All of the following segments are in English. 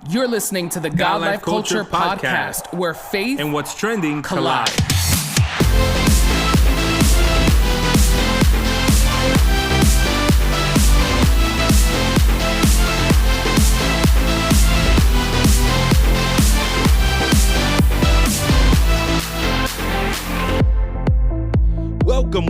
You're listening to the God Life Culture Podcast, where faith and what's trending collide.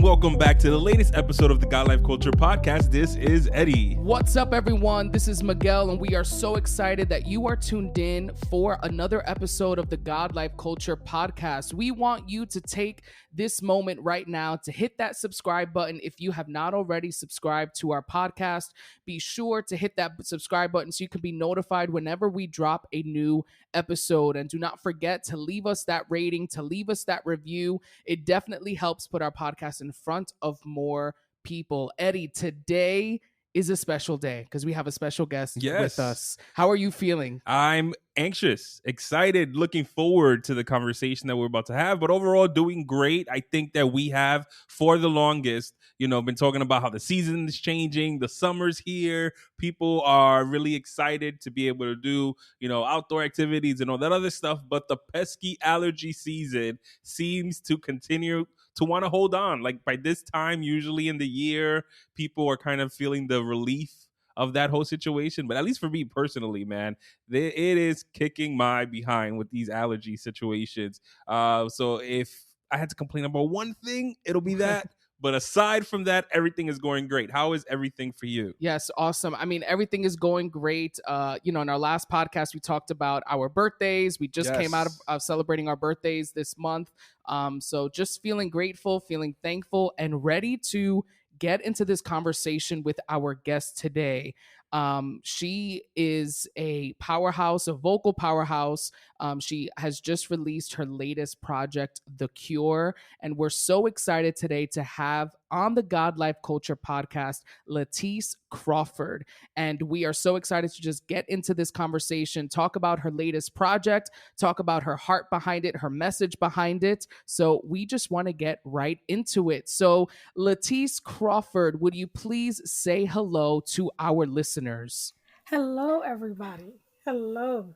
Welcome back to the latest episode of the God Life Culture Podcast. This is Eddie. What's up, everyone? This is Miguel, and we are so excited that you are tuned in for another episode of the God Life Culture Podcast. We want you to take this moment right now to hit that subscribe button. If you have not already subscribed to our podcast, be sure to hit that subscribe button so you can be notified whenever we drop a new episode. And do not forget to leave us that rating, to leave us that review. It definitely helps put our podcast in front of more people. Eddie, today is a special day because we have a special guest with us. How are you feeling? I'm anxious, excited, looking forward to the conversation that we're about to have, but overall doing great. I think that we have, for the longest, been talking about how the season is changing, the summer's here, people are really excited to be able to do, outdoor activities and all that other stuff, but the pesky allergy season seems to continue to want to hold on. Like by this time, usually in the year, people are kind of feeling the relief of that whole situation. But at least for me personally, man, it is kicking my behind with these allergy situations. So if I had to complain about one thing, it'll be that. But aside from that, everything is going great. How is everything for you? Yes, awesome. I mean, everything is going great. In our last podcast, we talked about our birthdays. We just came out of celebrating our birthdays this month. So just feeling grateful, feeling thankful, and ready to get into this conversation with our guest today. She is a powerhouse, a vocal powerhouse. She has just released her latest project, The Cure, and we're so excited today to have on the God Life Culture Podcast, Latice Crawford. And we are so excited to just get into this conversation, talk about her latest project, talk about her heart behind it, her message behind it. So we just want to get right into it. So Latice Crawford, would you please say hello to our listeners? Hello, everybody. Hello.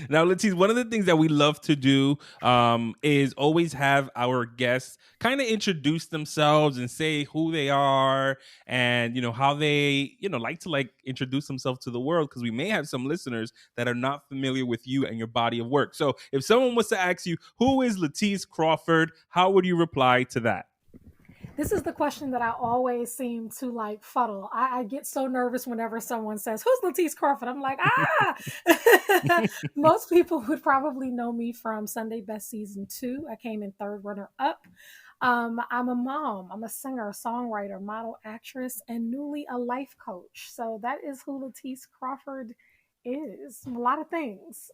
Now, Latice, one of the things that we love to do is always have our guests kind of introduce themselves and say who they are and, how they, like to introduce themselves to the world, because we may have some listeners that are not familiar with you and your body of work. So if someone was to ask you, who is Latice Crawford, how would you reply to that? This is the question that I always seem to fuddle. I get so nervous whenever someone says, who's Latice Crawford? I'm like, Most people would probably know me from Sunday Best Season 2. I came in third runner up. I'm a mom. I'm a singer, songwriter, model, actress, and newly a life coach. So that is who Latice Crawford is. A lot of things.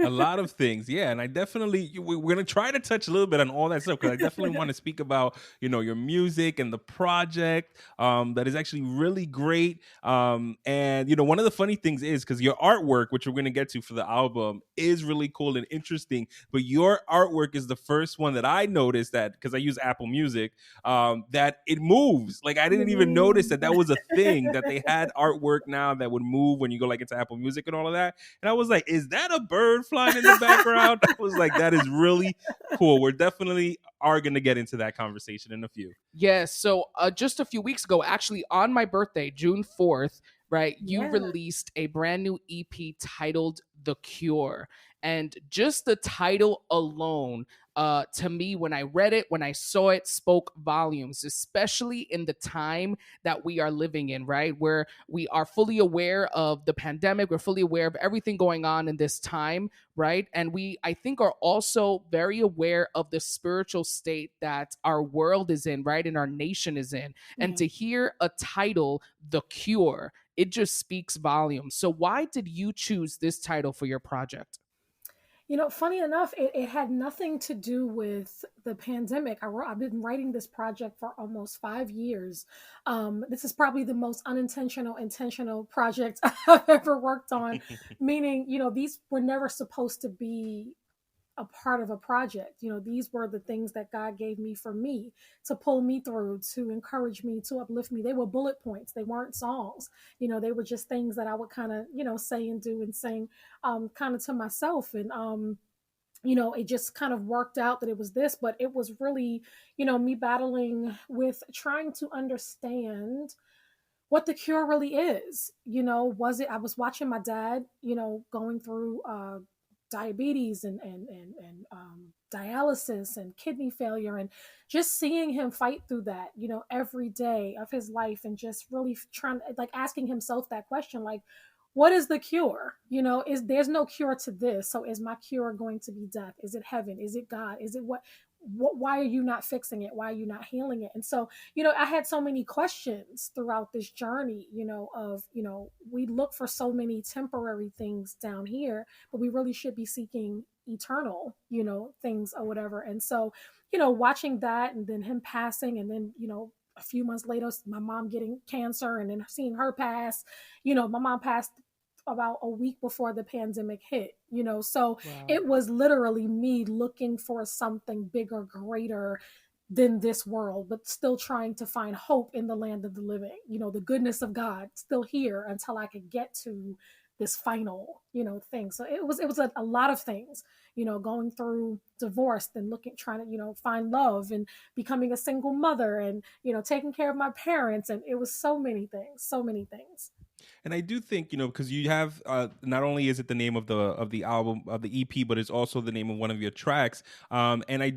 A lot of things, yeah. And I definitely, we're going to try to touch a little bit on all that stuff, because I definitely want to speak about, your music and the project that is actually really great. And, one of the funny things is, because your artwork, which we're going to get to for the album, is really cool and interesting. But your artwork is the first one that I noticed, that, because I use Apple Music, that it moves. Like, I didn't even notice that was a thing, that they had artwork now that would move when you go into Apple Music and all of that. And I was like, is that a bird flying in the background? I was like, that is really cool. We're definitely are going to get into that conversation in a few. Yes. So just a few weeks ago, actually on my birthday, June 4th, right, you released a brand new EP titled The Cure. And just the title alone, to me, when I read it, when I saw it, spoke volumes, especially in the time that we are living in, right? Where we are fully aware of the pandemic. We're fully aware of everything going on in this time, right? And we, I think, are also very aware of the spiritual state that our world is in, right? And our nation is in. Mm-hmm. And to hear a title, The Cure, it just speaks volumes. So why did you choose this title for your project? Funny enough, it had nothing to do with the pandemic. I've been writing this project for almost 5 years. This is probably the most intentional project I've ever worked on, meaning, these were never supposed to be a part of a project. These were the things that God gave me for me, to pull me through, to encourage me, to uplift me. They were bullet points. They weren't songs. They were just things that I would kind of, say and do and sing, kind of to myself. And, it just kind of worked out that it was this, but it was really, me battling with trying to understand what the cure really is. Was it, I was watching my dad, going through diabetes and dialysis and kidney failure, and just seeing him fight through that, every day of his life, and just really trying, like, asking himself that question, like, what is the cure? Is there's no cure to this. So is my cure going to be death? Is it heaven? Is it God? Is it what, why are you not fixing it? Why are you not healing it? And so, I had so many questions throughout this journey, of, we look for so many temporary things down here, but we really should be seeking eternal, things or whatever. And so, watching that, and then him passing, and then, a few months later, my mom getting cancer, and then seeing her pass. My mom passed about a week before the pandemic hit, so Wow. it was literally me looking for something bigger, greater than this world, but still trying to find hope in the land of the living, the goodness of God still here until I could get to this final, thing. So it was a lot of things, going through divorce, and trying to, find love, and becoming a single mother, and, taking care of my parents. And it was so many things, so many things. And I do think, because you have, not only is it the name of the album, of the EP, but it's also the name of one of your tracks. And I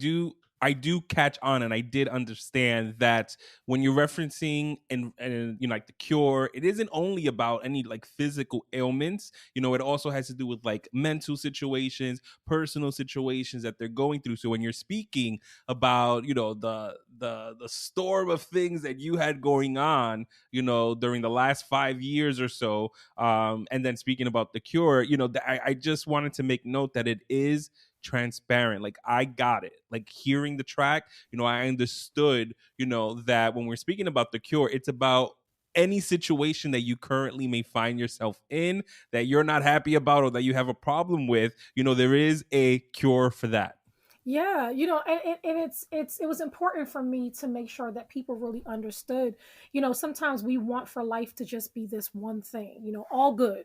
do catch on, and I did understand that when you're referencing, and like the cure, it isn't only about any like physical ailments. It also has to do with like mental situations, personal situations that they're going through. So when you're speaking about, the storm of things that you had going on, during the last 5 years or so, and then speaking about the cure, I just wanted to make note that it is transparent. Like, I got it. Like, hearing the track, I understood, that when we're speaking about the cure, it's about any situation that you currently may find yourself in, that you're not happy about, or that you have a problem with. There is a cure for that. Yeah, and it was important for me to make sure that people really understood. Sometimes we want for life to just be this one thing, all good,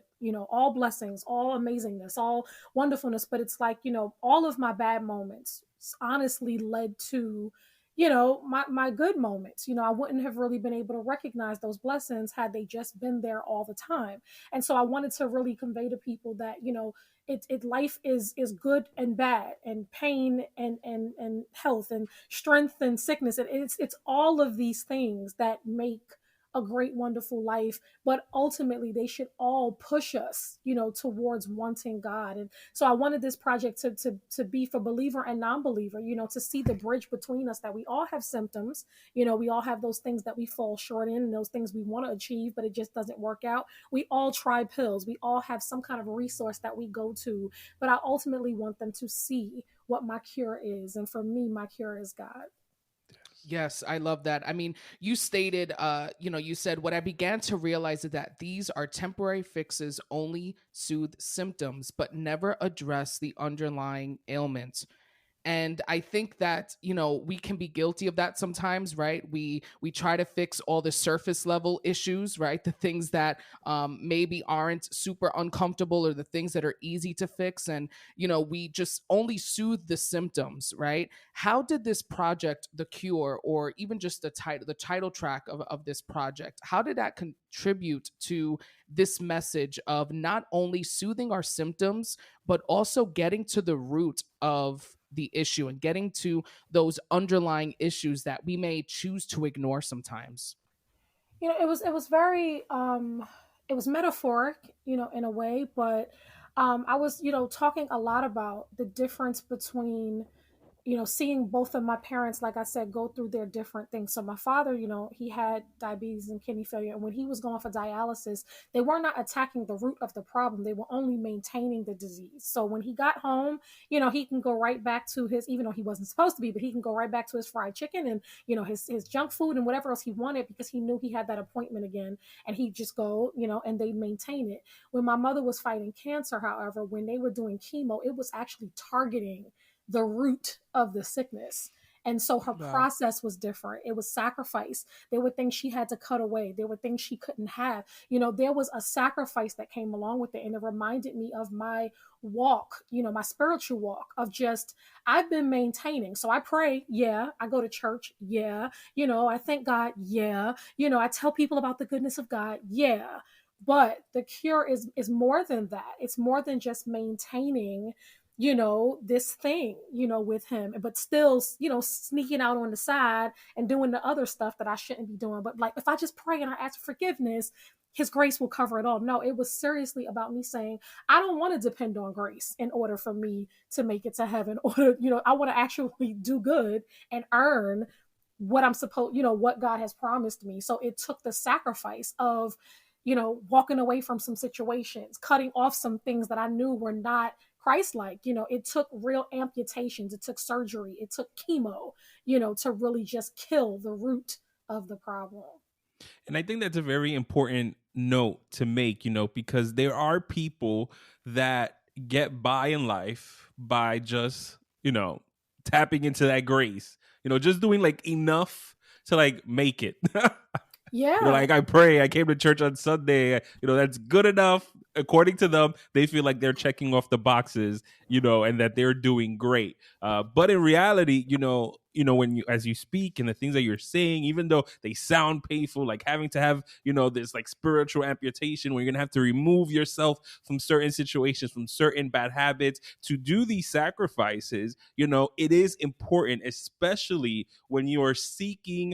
all blessings, all amazingness, all wonderfulness. But it's like, all of my bad moments honestly led to, my good moments. I wouldn't have really been able to recognize those blessings had they just been there all the time. And so I wanted to really convey to people that, life is good and bad, and pain and health, and strength and sickness, and it's all of these things that make a great, wonderful life. But ultimately they should all push us, towards wanting God. And so I wanted this project to be for believer and non-believer, to see the bridge between us, that we all have symptoms, we all have those things that we fall short in, and those things we want to achieve, but it just doesn't work out. We all try pills. We all have some kind of resource that we go to, but I ultimately want them to see what my cure is. And for me, my cure is God. Yes, I love that. I mean, you stated, you said, what I began to realize is that these are temporary fixes, only soothe symptoms, but never address the underlying ailment. And I think that, we can be guilty of that sometimes, right? We try to fix all the surface level issues, right? The things that maybe aren't super uncomfortable, or the things that are easy to fix. And we just only soothe the symptoms, right? How did this project, The Cure, or even just the title track of this project, how did that contribute to this message of not only soothing our symptoms, but also getting to the root of the issue, and getting to those underlying issues that we may choose to ignore sometimes? It was very it was metaphoric, in a way. But I was, talking a lot about the difference between seeing both of my parents, like I said, go through their different things. So my father, he had diabetes and kidney failure. And when he was going for dialysis, they were not attacking the root of the problem. They were only maintaining the disease. So when he got home, he can go right back to his, even though he wasn't supposed to be, but he can go right back to his fried chicken and, his junk food and whatever else he wanted, because he knew he had that appointment again. And he'd just go, and they maintain it. When my mother was fighting cancer, however, when they were doing chemo, it was actually targeting the root of the sickness. And so her process was different. It was sacrifice. There were things she had to cut away. There were things she couldn't have. There was a sacrifice that came along with it. And it reminded me of my walk, my spiritual walk of just, I've been maintaining. So I pray. Yeah. I go to church. Yeah. I thank God. Yeah. I tell people about the goodness of God. Yeah. But the cure is more than that. It's more than just maintaining this thing, with him, but still, sneaking out on the side and doing the other stuff that I shouldn't be doing. But like, if I just pray and I ask for forgiveness, his grace will cover it all. No, it was seriously about me saying, I don't want to depend on grace in order for me to make it to heaven, or, I want to actually do good and earn what I'm supposed, what God has promised me. So it took the sacrifice of, walking away from some situations, cutting off some things that I knew were not Christ-like. It took real amputations, it took surgery, it took chemo, to really just kill the root of the problem. And I think that's a very important note to make, because there are people that get by in life by just, tapping into that grace, just doing like enough to like make it. Yeah. Like, I pray, I came to church on Sunday, that's good enough. According to them, they feel like they're checking off the boxes, and that they're doing great. But in reality, when you, as you speak and the things that you're saying, even though they sound painful, like having to have, this like spiritual amputation where you're going to have to remove yourself from certain situations, from certain bad habits to do these sacrifices, it is important, especially when you are seeking,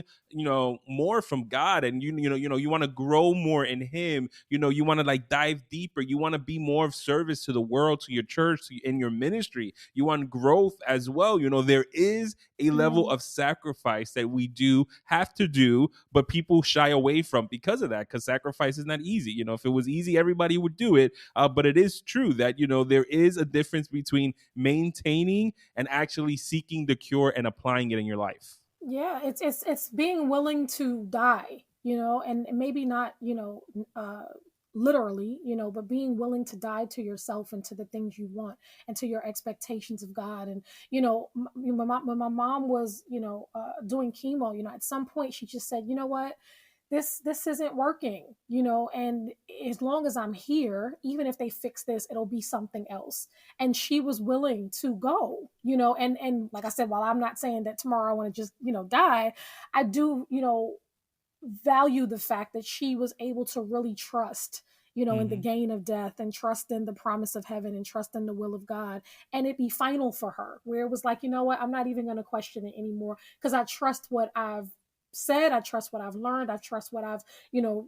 more from God, and you want to grow more in him, you want to like dive deeper, you want to be more of service to the world, to your church, in your ministry, you want growth as well. There is a level of sacrifice that we do have to do, but people shy away from because of that, because sacrifice is not easy. If it was easy, everybody would do it. But it is true that there is a difference between maintaining and actually seeking the cure and applying it in your life. Yeah, it's being willing to die, and maybe not, literally, but being willing to die to yourself and to the things you want and to your expectations of God. And, when my mom was, doing chemo, at some point she just said, you know what, this isn't working, and as long as I'm here, even if they fix this, it'll be something else. And she was willing to go, and like I said, while I'm not saying that tomorrow I want to just, die, I do, value the fact that she was able to really trust, in the gain of death, and trust in the promise of heaven, and trust in the will of God, and it be final for her, where it was like, you know what, I'm not even going to question it anymore, because I trust what I've said, I trust what I've learned, I trust what I've,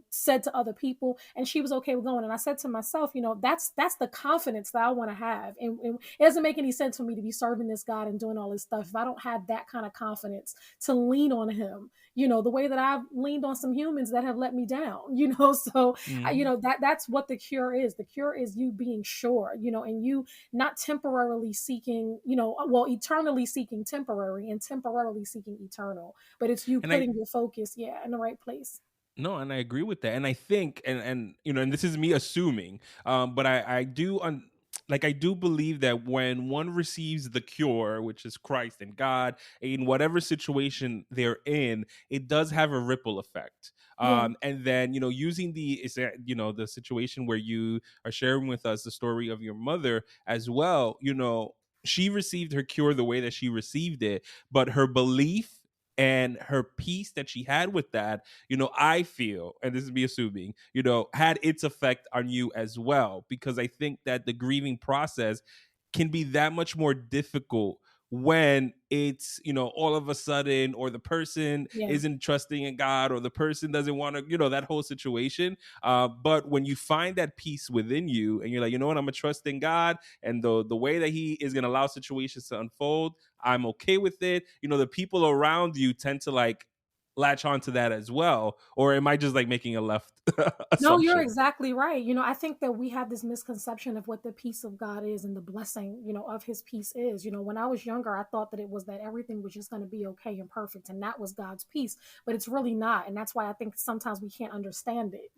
said to other people. And she was okay with going. And I said to myself, that's the confidence that I want to have. And it doesn't make any sense for me to be serving this God and doing all this stuff if I don't have that kind of confidence to lean on him, the way that I've leaned on some humans that have let me down, so that's what the cure is. The cure is you being sure, and you not temporarily seeking, eternally seeking temporary and temporarily seeking eternal, but it's you putting your focus, in the right place. No, and I agree with that. And I think, and this is me assuming, but I do I do believe that when one receives the cure, which is Christ and God, in whatever situation they're in, it does have a ripple effect. And then, using the situation where you are sharing with us the story of your mother as well, she received her cure the way that she received it, but her belief and her peace that she had with that, I feel, and this is me assuming, had its effect on you as well, because I think that the grieving process can be that much more difficult when it's, all of a sudden, or the person Yeah. isn't trusting in God, or the person doesn't want to, that whole situation. But when you find that peace within you and you're like, you know what, I'm gonna trust in God, and the way that he is gonna allow situations to unfold, I'm okay with it. The people around you tend to like latch onto that as well. Or am I just like making a left No, you're assumption? exactly right. I think that we have this misconception of what the peace of God is and the blessing, of his peace is. When I was younger, I thought that it was that everything was just going to be okay and perfect, and that was God's peace, but it's really not. And that's why I think sometimes we can't understand it.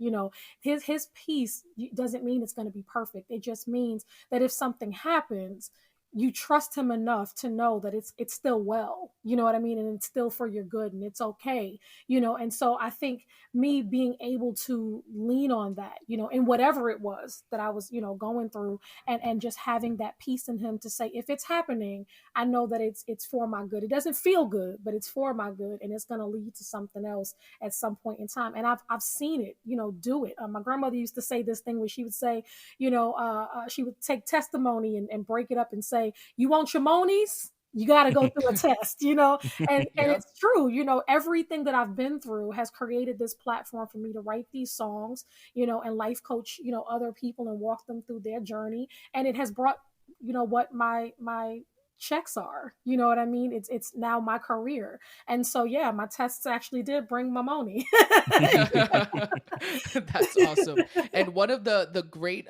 His peace doesn't mean it's going to be perfect. It just means that if something happens, you trust him enough to know that it's still well, you know what I mean? And it's still for your good, and it's okay, and so I think me being able to lean on that, in whatever it was that I was, going through, and just having that peace in him to say, if it's happening, I know that it's for my good. It doesn't feel good, but it's for my good, and it's going to lead to something else at some point in time. And I've seen it, do it. My grandmother used to say this thing where she would say, she would take testimony and break it up and say, you want your monies? You got to go through a test, and Yeah. it's true, everything that I've been through has created this platform for me to write these songs, and life coach, other people and walk them through their journey. And it has brought, what my checks are, you know what I mean? It's now my career. And so, yeah, my tests actually did bring my money. That's awesome. And one of the great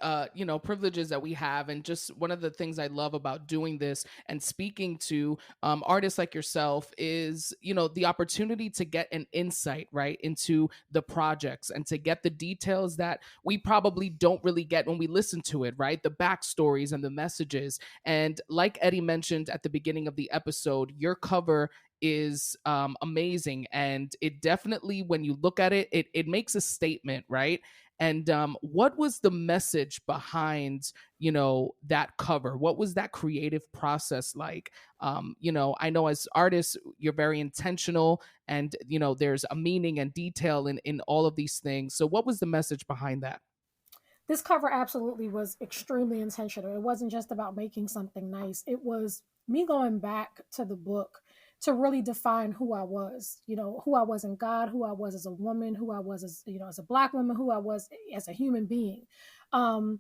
privileges that we have, and just one of the things I love about doing this and speaking to artists like yourself, is the opportunity to get an insight right into the projects, and to get the details that we probably don't really get when we listen to it, right? The backstories and the messages. And like Eddie mentioned at the beginning of the episode, your cover is amazing, and it definitely, when you look at it, it makes a statement, right? And what was the message behind that cover? What was that creative process like? I know as artists you're very intentional, and there's a meaning and detail in all of these things. So what was the message behind that? This cover absolutely was extremely intentional. It wasn't just about making something nice. It was me going back to the book to really define who I was, who I was in God, who I was as a woman, who I was as, as a Black woman, who I was as a human being. Um,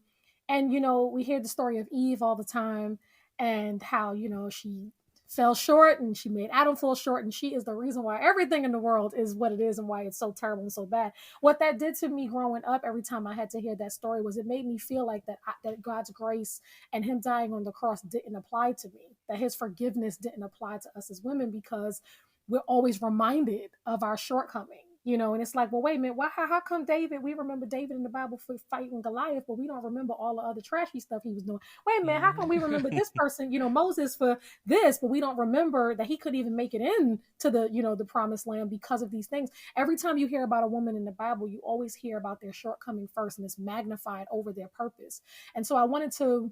and, we hear the story of Eve all the time, and how, she fell short and she made Adam fall short, and she is the reason why everything in the world is what it is and why it's so terrible and so bad. What that did to me growing up, every time I had to hear that story, was it made me feel like that God's grace and him dying on the cross didn't apply to me, that his forgiveness didn't apply to us as women, because we're always reminded of our shortcoming. And it's like, well, wait a minute, how come David, we remember David in the Bible for fighting Goliath, but we don't remember all the other trashy stuff he was doing? Wait a minute, how come we remember this person, Moses, for this, but we don't remember that he couldn't even make it in to the, the promised land because of these things? Every time you hear about a woman in the Bible, you always hear about their shortcoming first, and it's magnified over their purpose. And so I wanted to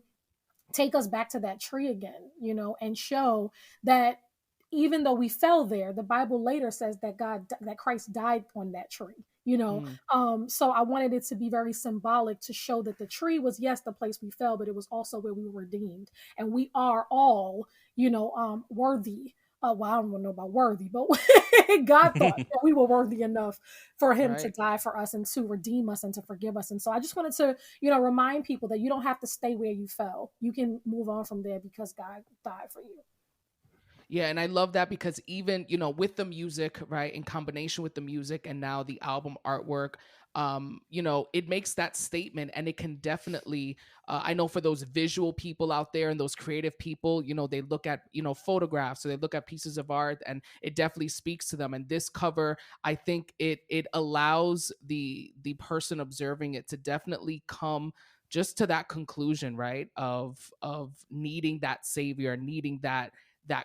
take us back to that tree again, and show that even though we fell there, the Bible later says that Christ died on that tree. So I wanted it to be very symbolic, to show that the tree was, yes, the place we fell, but it was also where we were redeemed, and we are all, worthy. Well, I don't know about worthy, but God thought that we were worthy enough for him to die for us and to redeem us and to forgive us. And so I just wanted to, remind people that you don't have to stay where you fell. You can move on from there because God died for you. Yeah, and I love that, because even, with the music, right, in combination with the music and now the album artwork, it makes that statement, and it can definitely, I know for those visual people out there and those creative people, they look at, photographs, or they look at pieces of art, and it definitely speaks to them. And this cover, I think it allows the person observing it to definitely come just to that conclusion, right, of needing that savior, needing that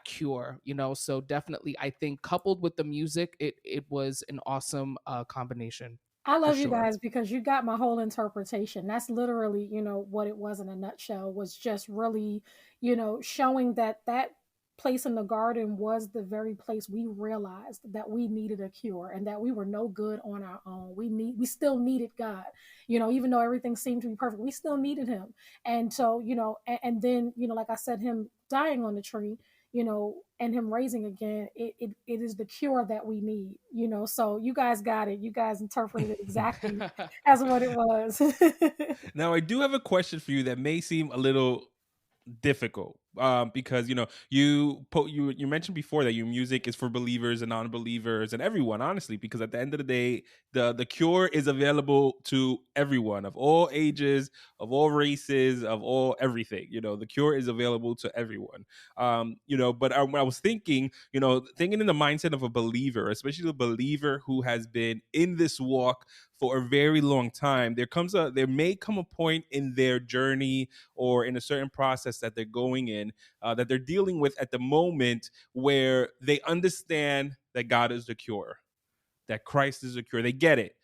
cure. So definitely, I think, coupled with the music, it was an awesome combination. I For love you sure. guys because you got my whole interpretation. That's literally, what it was in a nutshell, was just really, showing that place in the garden was the very place we realized that we needed a cure, and that we were no good on our own. We still needed God, even though everything seemed to be perfect, we still needed him. And so, and then, like I said, him dying on the tree, and him raising again, it is the cure that we need, So you guys got it. You guys interpreted it exactly as what it was. Now, I do have a question for you that may seem a little difficult, because you mentioned before that your music is for believers and non-believers and everyone, honestly, because at the end of the day, the cure is available to everyone of all ages, of all races, of all everything. The cure is available to everyone. But when I was thinking, thinking in the mindset of a believer, especially a believer who has been in this walk for a very long time, there may come a point in their journey or in a certain process that they're going in, that they're dealing with at the moment, where they understand that God is the cure, that Christ is the cure. They get it,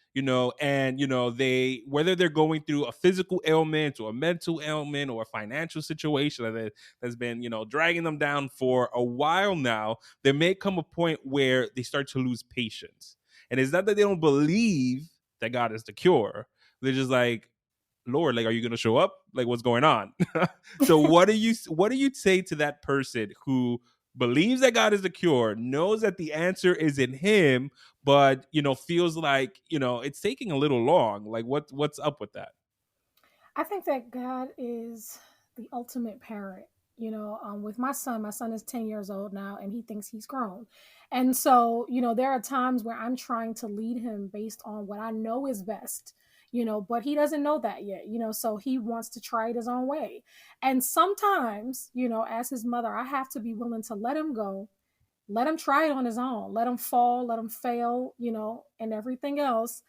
and they, whether they're going through a physical ailment or a mental ailment or a financial situation that's been dragging them down for a while now, there may come a point where they start to lose patience. And it's not that they don't believe that God is the cure. They're just like, Lord, like, are you going to show up? Like, what's going on? So what do you say to that person who believes that God is the cure, knows that the answer is in him, but feels like it's taking a little long? Like, what's up with that? I think that God is the ultimate parent. With my son is 10 years old now, and he thinks he's grown. And so, there are times where I'm trying to lead him based on what I know is best, but he doesn't know that yet, so he wants to try it his own way. And sometimes, as his mother, I have to be willing to let him go, let him try it on his own, let him fall, let him fail, and everything else.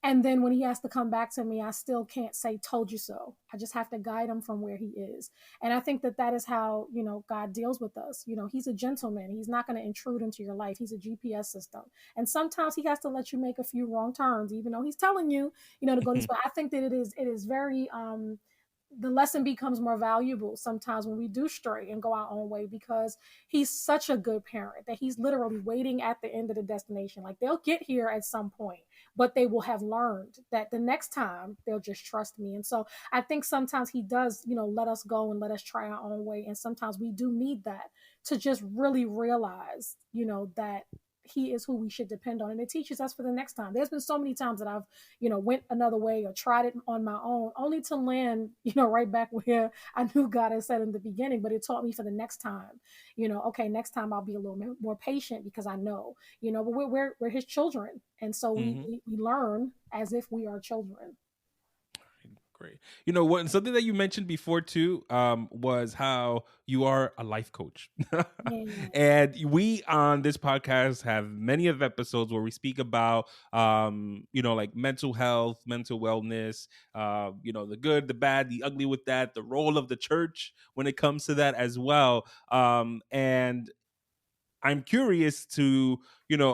And then when he has to come back to me, I still can't say, told you so. I just have to guide him from where he is. And I think that that is how, God deals with us. He's a gentleman. He's not going to intrude into your life. He's a GPS system. And sometimes he has to let you make a few wrong turns, even though he's telling you, to go this way. I think that it is very, the lesson becomes more valuable sometimes when we do stray and go our own way, because he's such a good parent that he's literally waiting at the end of the destination. Like, they'll get here at some point, but they will have learned that the next time they'll just trust me. And so I think sometimes he does, let us go and let us try our own way. And sometimes we do need that to just really realize, that he is who we should depend on. And it teaches us for the next time. There's been so many times that I've, went another way or tried it on my own, only to land, right back where I knew God had said in the beginning. But it taught me for the next time, okay, next time I'll be a little more patient, because I know, but we're his children. And so we learn as if we are children. Great. What, something that you mentioned before too, was how you are a life coach. Yeah. And we on this podcast have many of episodes where we speak about like mental health, mental wellness, the good, the bad, the ugly with that, the role of the church when it comes to that as well. And I'm curious to,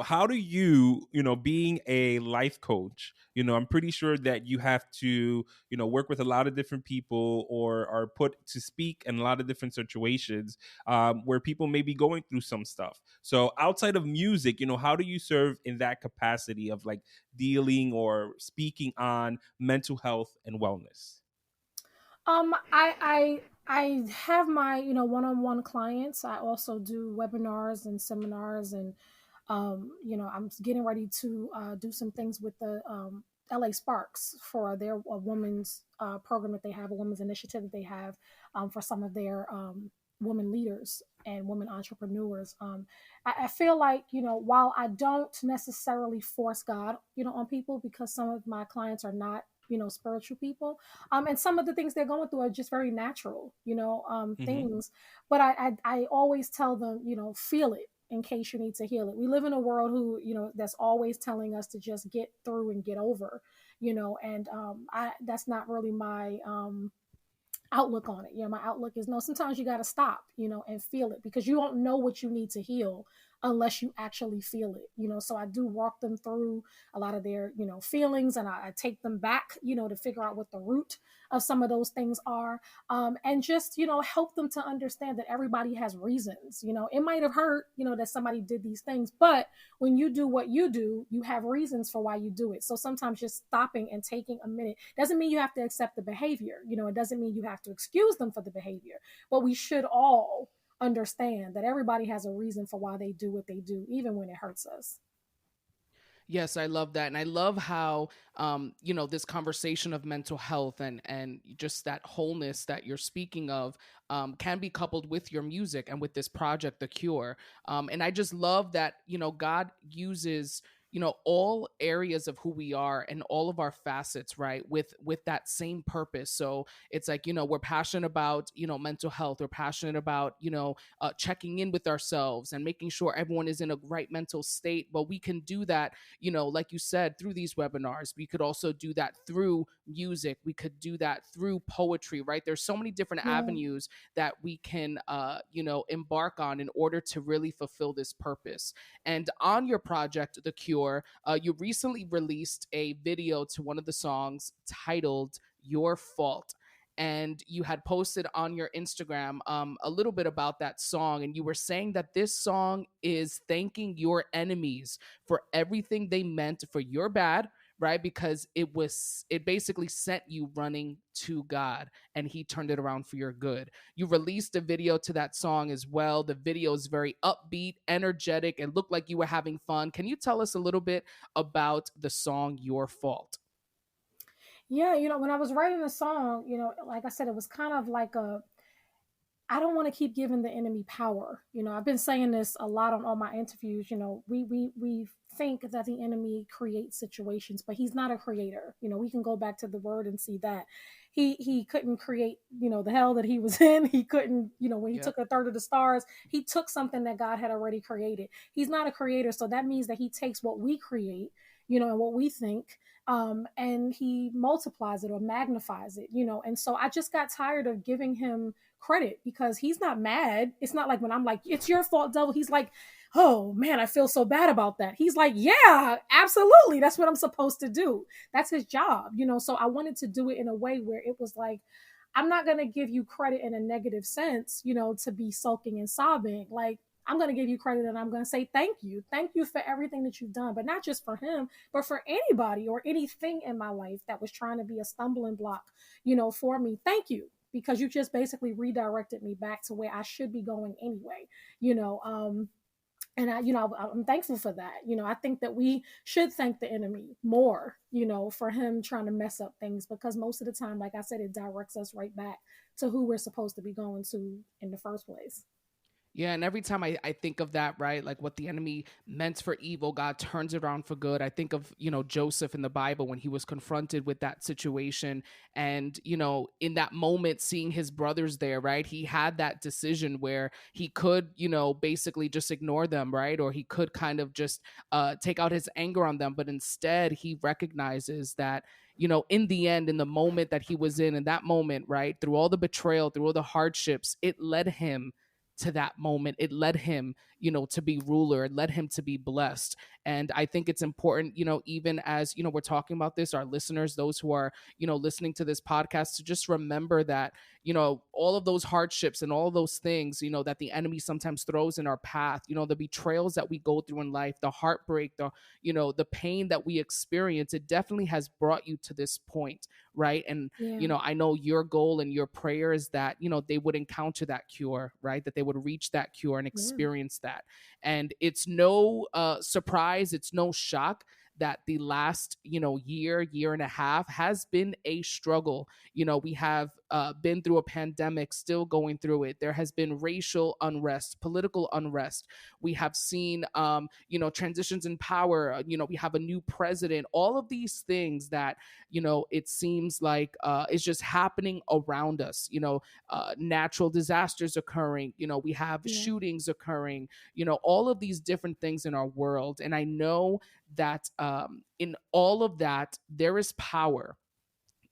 how do you, being a life coach, I'm pretty sure that you have to, work with a lot of different people, or are put to speak in a lot of different situations, where people may be going through some stuff. So outside of music, how do you serve in that capacity of like dealing or speaking on mental health and wellness? I have my, one-on-one clients. I also do webinars and seminars, and I'm getting ready to do some things with the LA Sparks for their women's program that they have, a women's initiative that they have, for some of their women leaders and women entrepreneurs. I feel like, while I don't necessarily force God, on people, because some of my clients are not, spiritual people. And some of the things they're going through are just very natural, things. But I always tell them, feel it in case you need to heal it. We live in a world who, that's always telling us to just get through and get over, and that's not really my outlook on it. My outlook is, no, sometimes you got to stop, and feel it, because you don't know what you need to heal unless you actually feel it, so I do walk them through a lot of their, feelings, and I take them back, to figure out what the root of some of those things are, and just, help them to understand that everybody has reasons. It might have hurt, that somebody did these things, but when you do what you do, you have reasons for why you do it. So sometimes just stopping and taking a minute doesn't mean you have to accept the behavior. It doesn't mean you have to excuse them for the behavior, but we should all understand that everybody has a reason for why they do what they do, even when it hurts us. Yes, I love that. And I love how, this conversation of mental health and just that wholeness that you're speaking of can be coupled with your music and with this project, The Cure. And I just love that, God uses, all areas of who we are and all of our facets, right, with that same purpose. So it's like, we're passionate about, mental health. We're passionate about, checking in with ourselves and making sure everyone is in a right mental state. But we can do that, like you said, through these webinars. We could also do that through music. We could do that through poetry, right? There's so many different Yeah. avenues that we can, embark on in order to really fulfill this purpose. And on your project, The Cure, you recently released a video to one of the songs titled Your Fault. And you had posted on your Instagram a little bit about that song. And you were saying that this song is thanking your enemies for everything they meant for your bad, right? Because it basically sent you running to God and he turned it around for your good. You released a video to that song as well. The video is very upbeat, energetic, and looked like you were having fun. Can you tell us a little bit about the song Your Fault? Yeah, when I was writing the song, like I said, it was kind of like I don't want to keep giving the enemy power. I've been saying this a lot on all my interviews. We think that the enemy creates situations, but he's not a creator. We can go back to the word and see that he couldn't create, the hell that he was in. He couldn't, when he took a third of the stars, he took something that God had already created. He's not a creator, so that means that he takes what we create, and what we think, and he multiplies it or magnifies it, and so I just got tired of giving him credit because he's not mad. It's not like when I'm like, it's your fault, devil. He's like, oh man, I feel so bad about that. He's like, yeah, absolutely. That's what I'm supposed to do. That's his job, so I wanted to do it in a way where it was like, I'm not going to give you credit in a negative sense, to be sulking and sobbing. Like, I'm going to give you credit and I'm going to say thank you. Thank you for everything that you've done, but not just for him, but for anybody or anything in my life that was trying to be a stumbling block, for me. Thank you, because you just basically redirected me back to where I should be going anyway, and I'm thankful for that. I think that we should thank the enemy more, for him trying to mess up things, because most of the time, like I said, it directs us right back to who we're supposed to be going to in the first place. Yeah, and every time I think of that, right, like what the enemy meant for evil, God turns it around for good. I think of, Joseph in the Bible when he was confronted with that situation and, in that moment, seeing his brothers there, right, he had that decision where he could, basically just ignore them, right, or he could kind of just take out his anger on them. But instead, he recognizes that, in the end, in the moment that he was in that moment, right, through all the betrayal, through all the hardships, it led him to that moment. It led him, to be ruler. It led him to be blessed. And I think it's important, even as, we're talking about this, our listeners, those who are, listening to this podcast, to just remember that, all of those hardships and all of those things, that the enemy sometimes throws in our path, the betrayals that we go through in life, the heartbreak, the pain that we experience, it definitely has brought you to this point, right? And, I know your goal and your prayer is that, they would encounter that cure, right? That they would reach that cure and experience that. And it's no surprise, it's no shock that the last, year and a half has been a struggle. We have been through a pandemic, still going through it. There has been racial unrest, political unrest. We have seen, transitions in power. We have a new president. All of these things that, it seems like is just happening around us. Natural disasters occurring. We have shootings occurring. All of these different things in our world. And I know that in all of that, there is power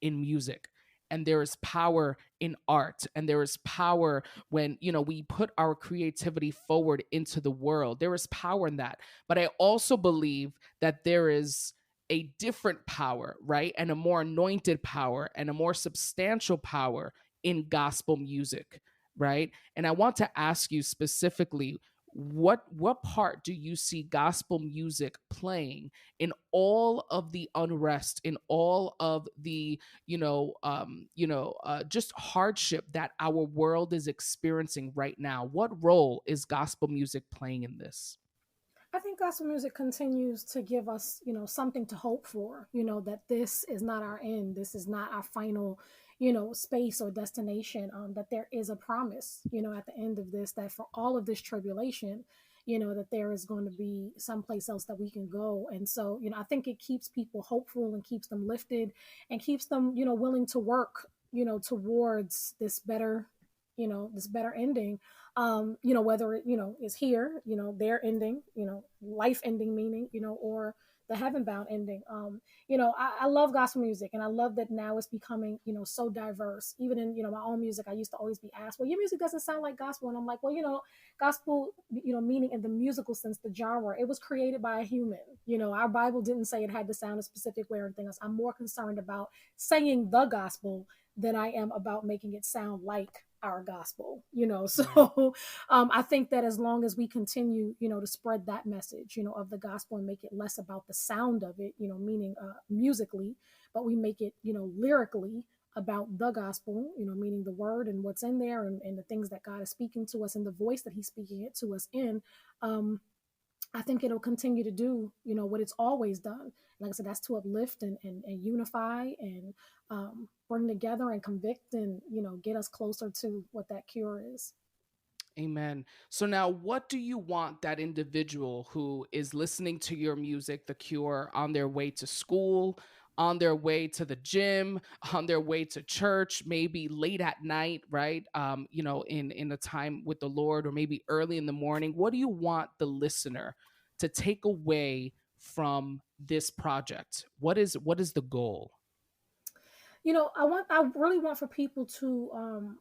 in music, and there is power in art, and there is power when we put our creativity forward into the world. There is power in that. But I also believe that there is a different power, right, and a more anointed power and a more substantial power in gospel music, right? And I want to ask you specifically, what part do you see gospel music playing in all of the unrest, in all of the just hardship that our world is experiencing right now? What role is gospel music playing in this? I think gospel music continues to give us, something to hope for, that this is not our end. This is not our final, space or destination. That there is a promise, at the end of this, that for all of this tribulation, that there is going to be someplace else that we can go. And so, I think it keeps people hopeful and keeps them lifted and keeps them, willing to work, towards this better ending, whether it, is here, their ending, life ending meaning, or the heaven bound ending. I love gospel music, and I love that now it's becoming, so diverse. Even in, my own music, I used to always be asked, well, your music doesn't sound like gospel. And I'm like, well, gospel, meaning in the musical sense, the genre, it was created by a human. Our Bible didn't say it had to sound a specific way or anything else. I'm more concerned about saying the gospel than I am about making it sound like our gospel, so I think that as long as we continue, to spread that message, of the gospel and make it less about the sound of it, meaning musically, but we make it, lyrically about the gospel, meaning the word and what's in there, and the things that God is speaking to us and the voice that he's speaking it to us in. I think it'll continue to do, what it's always done. Like I said, that's to uplift and unify and bring together and convict and, get us closer to what that cure is. Amen. So now, what do you want that individual who is listening to your music, The Cure, on their way to school, on their way to the gym, on their way to church, maybe late at night, right? In a time with the Lord, or maybe early in the morning. What do you want the listener to take away from this project? What is the goal? I really want for people to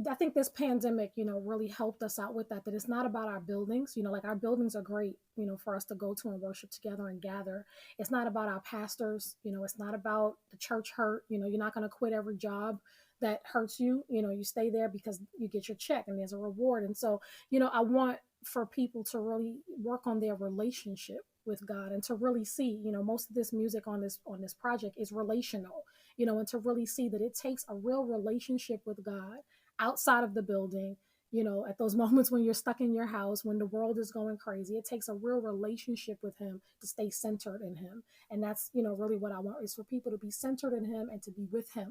I think this pandemic, really helped us out with that it's not about our buildings. Like our buildings are great, for us to go to and worship together and gather. It's not about our pastors. It's not about the church hurt. You're not going to quit every job that hurts you. You stay there because you get your check and there's a reward. And so, I want for people to really work on their relationship with God and to really see, most of this music on this project is relational, and to really see that it takes a real relationship with God outside of the building, at those moments when you're stuck in your house, when the world is going crazy. It takes a real relationship with him to stay centered in him. And that's, really what I want is for people to be centered in him and to be with him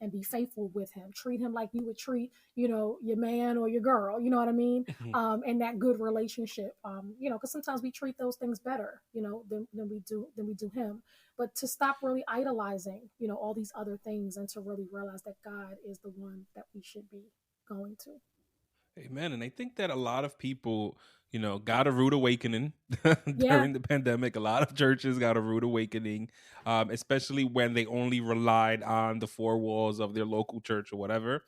and be faithful with him. Treat him like you would treat, your man or your girl, you know what I mean? And that good relationship, because sometimes we treat those things better, than we do him. But to stop really idolizing, all these other things and to really realize that God is the one that we should be going to. Amen. And I think that a lot of people, got a rude awakening during the pandemic. A lot of churches got a rude awakening, especially when they only relied on the four walls of their local church or whatever.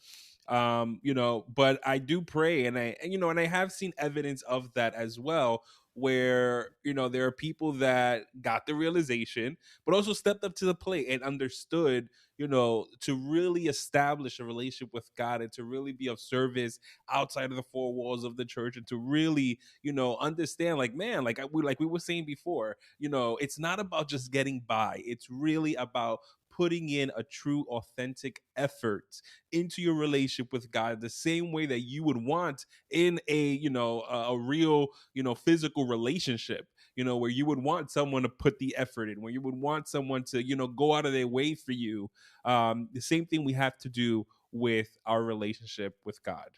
But I do pray, and I have seen evidence of that as well, where there are people that got the realization but also stepped up to the plate and understood to really establish a relationship with God and to really be of service outside of the four walls of the church, and to really understand, like, man, like we were saying before, it's not about just getting by. It's really about putting in a true, authentic effort into your relationship with God, the same way that you would want in a real, physical relationship, where you would want someone to put the effort in, where you would want someone to, go out of their way for you. The same thing we have to do with our relationship with God.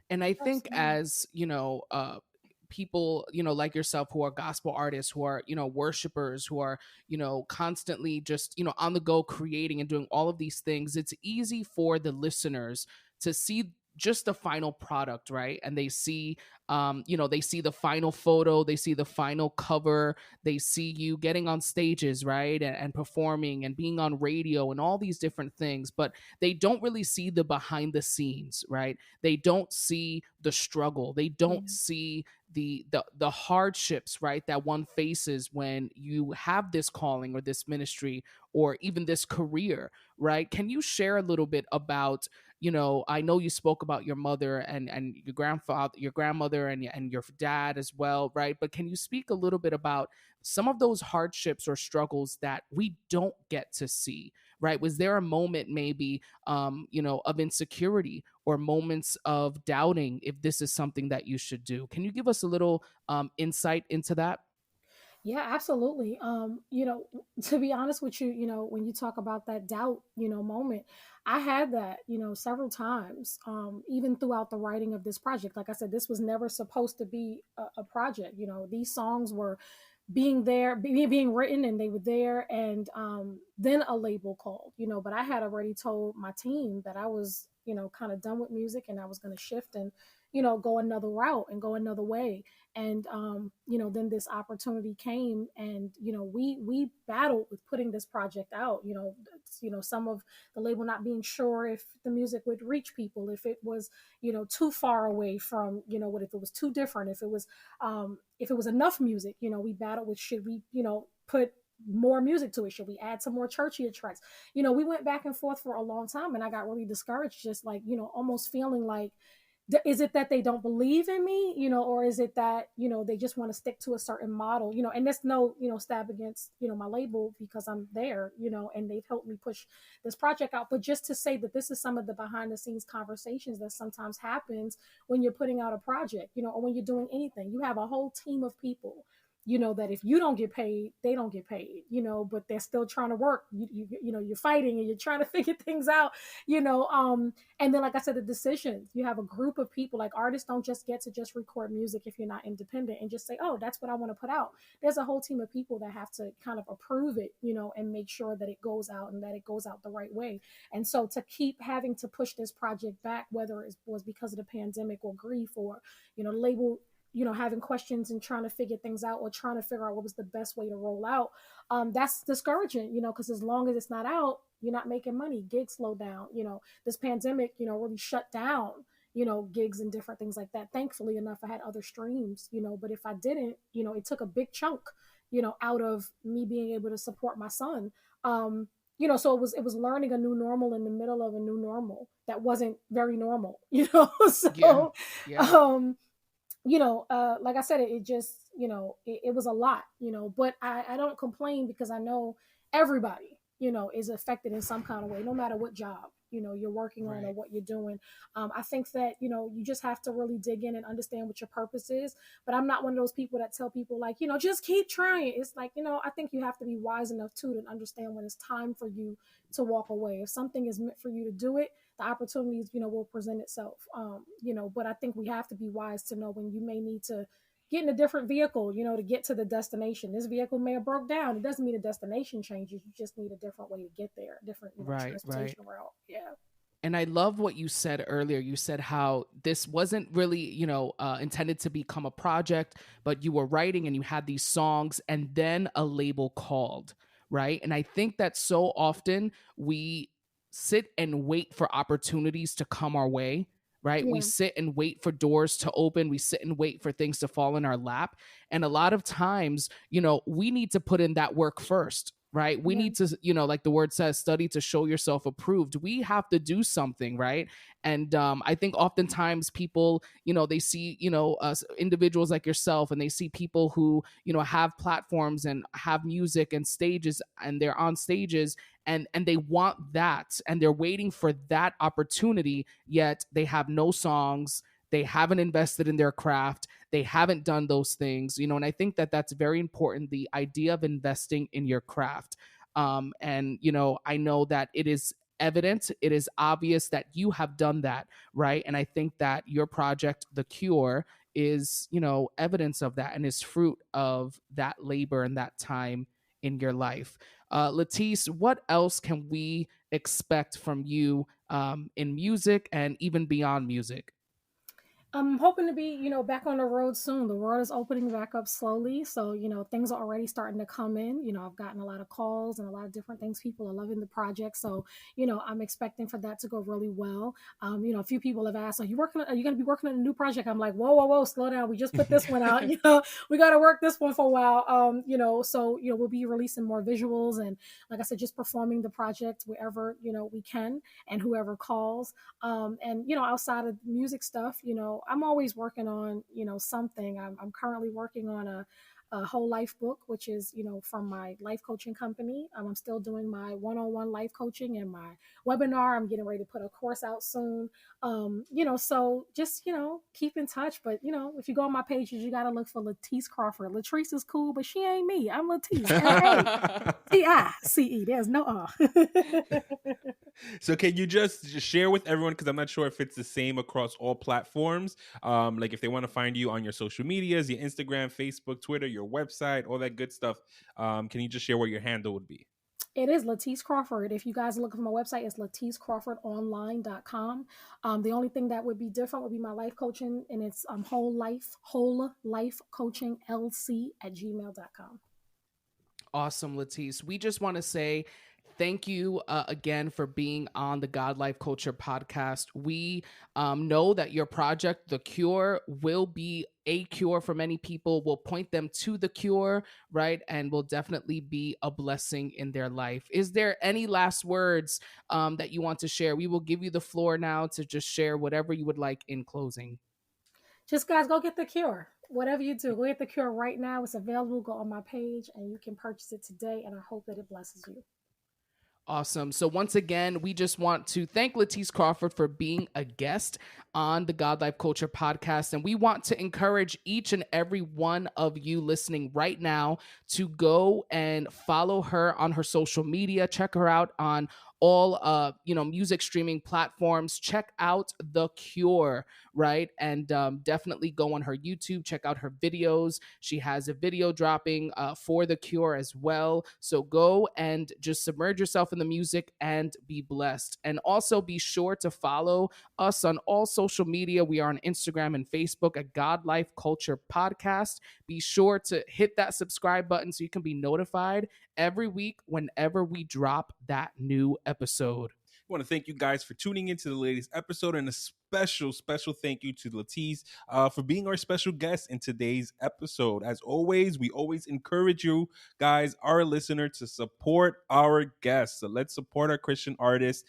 And I think as, people, like yourself, who are gospel artists, who are, worshipers, who are, constantly just, on the go creating and doing all of these things, it's easy for the listeners to see just the final product, right? And they see, they see the final photo, they see the final cover, they see you getting on stages, right? And performing and being on radio and all these different things, but they don't really see the behind the scenes, right? They don't see the struggle. They don't see the hardships, right, that one faces when you have this calling or this ministry or even this career, right? Can you share a little bit about I know you spoke about your mother and your grandfather, your grandmother, and your dad as well, right? But can you speak a little bit about some of those hardships or struggles that we don't get to see, right? Was there a moment maybe, of insecurity or moments of doubting if this is something that you should do? Can you give us a little insight into that? Yeah, absolutely. To be honest with you, when you talk about that doubt, moment, I had that, several times, even throughout the writing of this project. Like I said, this was never supposed to be a project. These songs were being written, and they were there, and then a label called, but I had already told my team that I was, kind of done with music, and I was going to shift and, go another route and go another way. And then this opportunity came, and we battled with putting this project out. Some of the label not being sure if the music would reach people, if it was too far away from what, if it was too different, if it was enough music. We battled with, should we put more music to it, should we add some more churchier tracks. We went back and forth for a long time, and I got really discouraged, just like almost feeling like, is it that they don't believe in me, or is it that they just want to stick to a certain model, and there's no stab against my label, because I'm there, and they've helped me push this project out. But just to say that this is some of the behind the scenes conversations that sometimes happens when you're putting out a project, or when you're doing anything. You have a whole team of people, that if you don't get paid, they don't get paid, but they're still trying to work. You're fighting, and you're trying to figure things out, and then, like I said, the decisions. You have a group of people. Like, artists don't just get to just record music if you're not independent and just say, oh, that's what I want to put out. There's a whole team of people that have to kind of approve it, and make sure that it goes out, and that it goes out the right way. And so to keep having to push this project back, whether it was because of the pandemic or grief, or label having questions and trying to figure things out, or trying to figure out what was the best way to roll out. That's discouraging, because as long as it's not out, you're not making money. Gigs slow down. This pandemic, really shut down, gigs and different things like that. Thankfully enough, I had other streams, but if I didn't, it took a big chunk, out of me being able to support my son. So it was learning a new normal in the middle of a new normal that wasn't very normal, so, Yeah. Yeah. like I said, it just, it was a lot, but I don't complain, because I know everybody, is affected in some kind of way, no matter what job, you're working on, or Right. what you're doing. I think that, you just have to really dig in and understand what your purpose is. But I'm not one of those people that tell people, like, just keep trying. It's like, I think you have to be wise enough too to understand when it's time for you to walk away. If something is meant for you to do it, the opportunities, will present itself. But I think we have to be wise to know when you may need to get in a different vehicle, to get to the destination. This vehicle may have broke down. It doesn't mean the destination changes. You just need a different way to get there, a different, Right. Right. transportation route. Yeah. And I love what you said earlier. You said how this wasn't really, intended to become a project, but you were writing and you had these songs, and then a label called, right? And I think that so often we sit and wait for opportunities to come our way, right? We Yeah. sit and wait for doors to open. We sit and wait for things to fall in our lap. And a lot of times, we need to put in that work first, right? We Yeah. need to, like the word says, study to show yourself approved. We have to do something, right? And I think oftentimes people, they see, individuals like yourself, and they see people who, have platforms and have music and stages, and they're on stages, and they want that, and they're waiting for that opportunity, yet they have no songs. They haven't invested in their craft. They haven't done those things, and I think that that's very important, the idea of investing in your craft. And I know that it is evident, it is obvious that you have done that, right? And I think that your project, The Cure, is evidence of that, and is fruit of that labor and that time in your life. Latice, what else can we expect from you in music and even beyond music? I'm hoping to be, back on the road soon. The world is opening back up slowly. So, things are already starting to come in. I've gotten a lot of calls and a lot of different things. People are loving the project. So, I'm expecting for that to go really well. A few people have asked, are you going to be working on a new project? I'm like, whoa, slow down. We just put this one out. We got to work this one for a while. So, we'll be releasing more visuals and, like I said, just performing the project wherever, we can and whoever calls. And, outside of music stuff, I'm always working on, something. I'm currently working on a whole life book, which is, from my life coaching company. I'm still doing my one-on-one life coaching and my webinar. I'm getting ready to put a course out soon. So just, keep in touch. But, if you go on my pages, you got to look for Latice Crawford. Latrice is cool, but she ain't me. I'm Latice. L-A-T-I-C-E. There's no R. So can you just share with everyone, because I'm not sure if it's the same across all platforms, like if they want to find you on your social medias, your Instagram, Facebook, Twitter, your website, all that good stuff, can you just share what your handle would be? It is Latice Crawford. If you guys are looking for my website, it's laticecrawfordonline.com. The only thing that would be different would be my life coaching, and it's whole life coaching LC@gmail.com. Awesome, Latice. We just want to say thank you again for being on the God Life Culture podcast. We know that your project, The Cure, will be a cure for many people. Will point them to the cure, right? And will definitely be a blessing in their life. Is there any last words that you want to share? We will give you the floor now to just share whatever you would like in closing. Just guys, go get The Cure. Whatever you do, go get The Cure right now. It's available. Go on my page and you can purchase it today. And I hope that it blesses you. Awesome. So once again, we just want to thank Latice Crawford for being a guest on the God Life Culture podcast. And we want to encourage each and every one of you listening right now to go and follow her on her social media. Check her out on all music streaming platforms. Check out The Cure, right? And definitely go on her YouTube, check out her videos. She has a video dropping for The Cure as well. So go and just submerge yourself in the music and be blessed. And also be sure to follow us on all social media. We are on Instagram and Facebook at God Life Culture Podcast. Be sure to hit that subscribe button so you can be notified every week whenever we drop that new episode. I want to thank you guys for tuning into the latest episode, and a special thank you to Latice for being our special guest in today's episode. As always, we always encourage you guys, our listener, to support our guests. So let's support our Christian artists.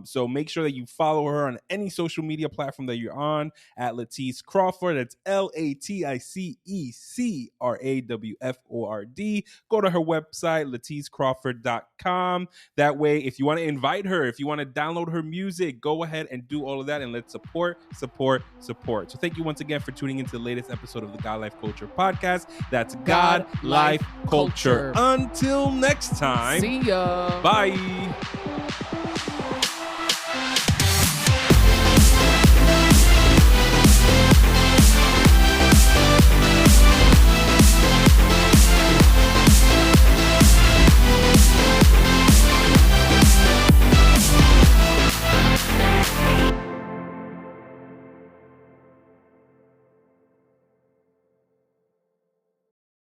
So make sure that you follow her on any social media platform that you're on at Latice Crawford. That's LATICECRAWFORD. Go to her website, laticecrawford.com. That way, if you want to invite her, if you want to download her music, go ahead and do all of that, and let's support. So thank you once again for tuning into the latest episode of the God Life Culture podcast. That's God Life Culture. Until next time. See ya. Bye.